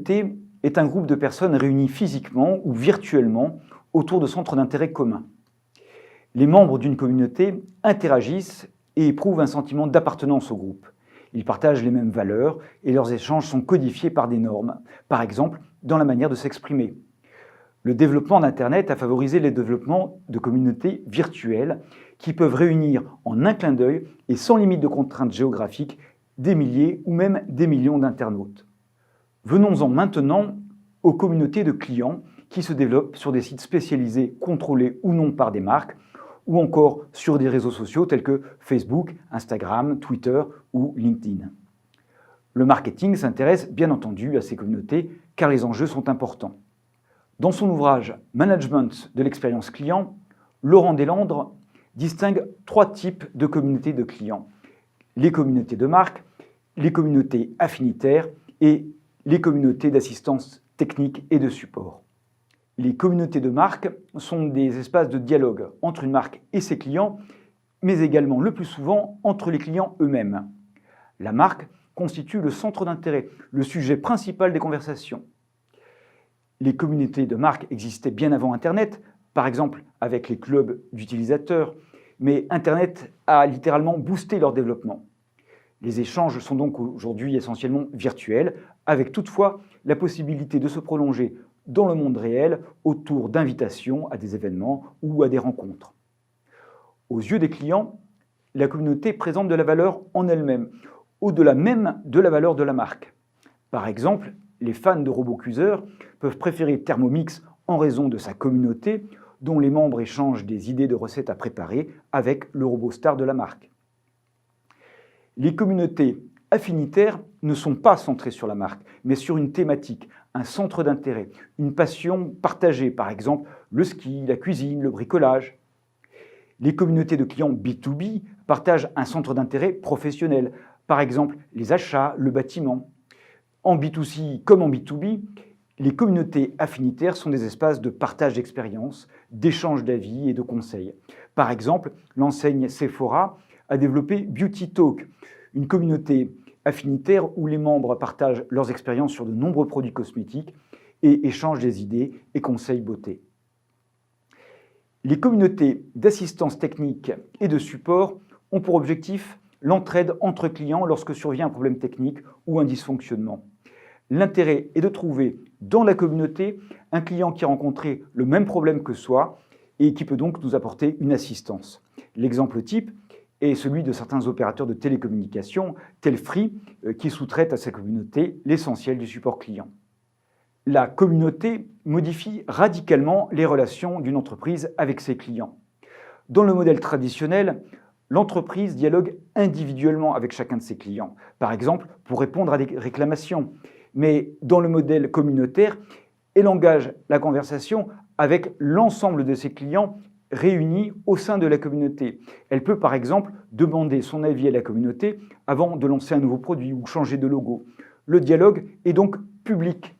communauté est un groupe de personnes réunies physiquement ou virtuellement autour de centres d'intérêt communs. Les membres d'une communauté interagissent et éprouvent un sentiment d'appartenance au groupe. Ils partagent les mêmes valeurs et leurs échanges sont codifiés par des normes, par exemple dans la manière de s'exprimer. Le développement d'Internet a favorisé le développement de communautés virtuelles qui peuvent réunir en un clin d'œil et sans limite de contraintes géographiques des milliers ou même des millions d'internautes. Venons-en maintenant aux communautés de clients qui se développent sur des sites spécialisés contrôlés ou non par des marques ou encore sur des réseaux sociaux tels que Facebook, Instagram, Twitter ou LinkedIn. Le marketing s'intéresse bien entendu à ces communautés car les enjeux sont importants. Dans son ouvrage « Management de l'expérience client », Laurent Deslandres distingue 3 types de communautés de clients. Les communautés de marque, les communautés affinitaires et les communautés d'assistance technique et de support. Les communautés de marque sont des espaces de dialogue entre une marque et ses clients, mais également le plus souvent entre les clients eux-mêmes. La marque constitue le centre d'intérêt, le sujet principal des conversations. Les communautés de marque existaient bien avant Internet, par exemple avec les clubs d'utilisateurs, mais Internet a littéralement boosté leur développement. Les échanges sont donc aujourd'hui essentiellement virtuels, avec toutefois la possibilité de se prolonger dans le monde réel autour d'invitations à des événements ou à des rencontres. Aux yeux des clients, la communauté présente de la valeur en elle-même, au-delà même de la valeur de la marque. Par exemple, les fans de RoboCueser peuvent préférer Thermomix en raison de sa communauté, dont les membres échangent des idées de recettes à préparer avec le RoboStar de la marque. Les communautés affinitaires ne sont pas centrées sur la marque, mais sur une thématique, un centre d'intérêt, une passion partagée, par exemple le ski, la cuisine, le bricolage. Les communautés de clients B2B partagent un centre d'intérêt professionnel, par exemple les achats, le bâtiment. En B2C comme en B2B, les communautés affinitaires sont des espaces de partage d'expériences, d'échange d'avis et de conseils. Par exemple, l'enseigne Sephora a développé Beauty Talk, une communauté affinitaire où les membres partagent leurs expériences sur de nombreux produits cosmétiques et échangent des idées et conseils beauté. Les communautés d'assistance technique et de support ont pour objectif l'entraide entre clients lorsque survient un problème technique ou un dysfonctionnement. L'intérêt est de trouver dans la communauté un client qui a rencontré le même problème que soi et qui peut donc nous apporter une assistance. L'exemple type est celui de certains opérateurs de télécommunications, tels Free, qui sous-traitent à sa communauté l'essentiel du support client. La communauté modifie radicalement les relations d'une entreprise avec ses clients. Dans le modèle traditionnel, l'entreprise dialogue individuellement avec chacun de ses clients, par exemple pour répondre à des réclamations. Mais dans le modèle communautaire, elle engage la conversation avec l'ensemble de ses clients réunis au sein de la communauté. Elle peut par exemple demander son avis à la communauté avant de lancer un nouveau produit ou changer de logo. Le dialogue est donc public.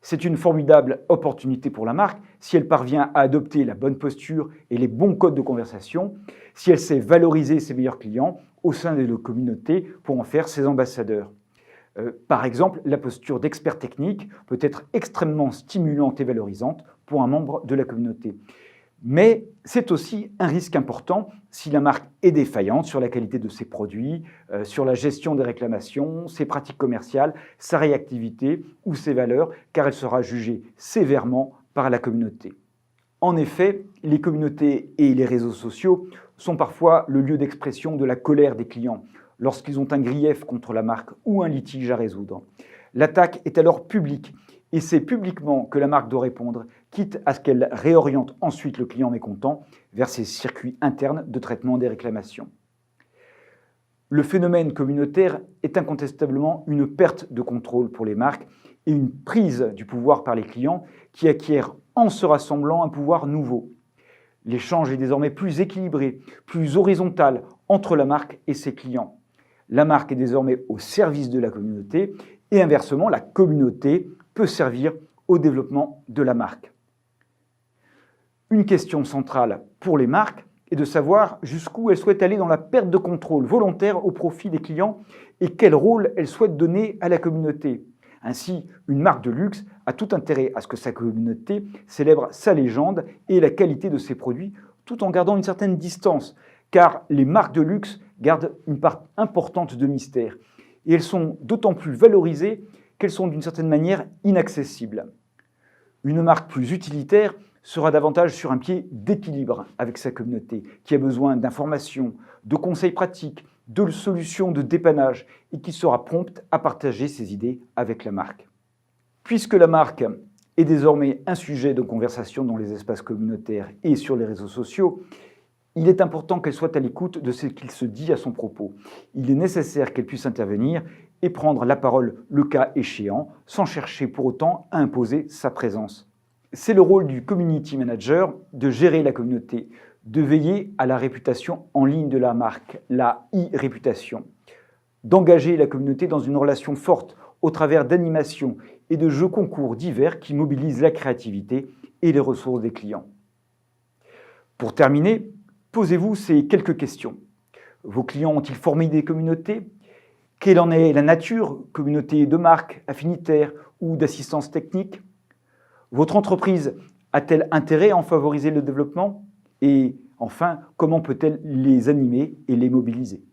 C'est une formidable opportunité pour la marque si elle parvient à adopter la bonne posture et les bons codes de conversation, si elle sait valoriser ses meilleurs clients au sein de la communauté pour en faire ses ambassadeurs. Par exemple, la posture d'expert technique peut être extrêmement stimulante et valorisante pour un membre de la communauté. Mais c'est aussi un risque important si la marque est défaillante sur la qualité de ses produits, sur la gestion des réclamations, ses pratiques commerciales, sa réactivité ou ses valeurs, car elle sera jugée sévèrement par la communauté. En effet, les communautés et les réseaux sociaux sont parfois le lieu d'expression de la colère des clients, lorsqu'ils ont un grief contre la marque ou un litige à résoudre. L'attaque est alors publique et c'est publiquement que la marque doit répondre, quitte à ce qu'elle réoriente ensuite le client mécontent vers ses circuits internes de traitement des réclamations. Le phénomène communautaire est incontestablement une perte de contrôle pour les marques et une prise du pouvoir par les clients qui acquièrent en se rassemblant un pouvoir nouveau. L'échange est désormais plus équilibré, plus horizontal entre la marque et ses clients. La marque est désormais au service de la communauté et inversement, la communauté peut servir au développement de la marque. Une question centrale pour les marques est de savoir jusqu'où elles souhaitent aller dans la perte de contrôle volontaire au profit des clients et quel rôle elles souhaitent donner à la communauté. Ainsi, une marque de luxe a tout intérêt à ce que sa communauté célèbre sa légende et la qualité de ses produits, tout en gardant une certaine distance, car les marques de luxe gardent une part importante de mystère, et elles sont d'autant plus valorisées qu'elles sont d'une certaine manière inaccessibles. Une marque plus utilitaire sera davantage sur un pied d'équilibre avec sa communauté, qui a besoin d'informations, de conseils pratiques, de solutions de dépannage, et qui sera prompte à partager ses idées avec la marque. Puisque la marque est désormais un sujet de conversation dans les espaces communautaires et sur les réseaux sociaux, il est important qu'elle soit à l'écoute de ce qu'il se dit à son propos. Il est nécessaire qu'elle puisse intervenir et prendre la parole le cas échéant, sans chercher pour autant à imposer sa présence. C'est le rôle du community manager de gérer la communauté, de veiller à la réputation en ligne de la marque, la e-réputation, d'engager la communauté dans une relation forte au travers d'animations et de jeux concours divers qui mobilisent la créativité et les ressources des clients. Pour terminer, posez-vous ces quelques questions. Vos clients ont-ils formé des communautés? Quelle en est la nature? Communauté de marque, affinitaire ou d'assistance technique? Votre entreprise a-t-elle intérêt à en favoriser le développement? Et enfin, comment peut-elle les animer et les mobiliser?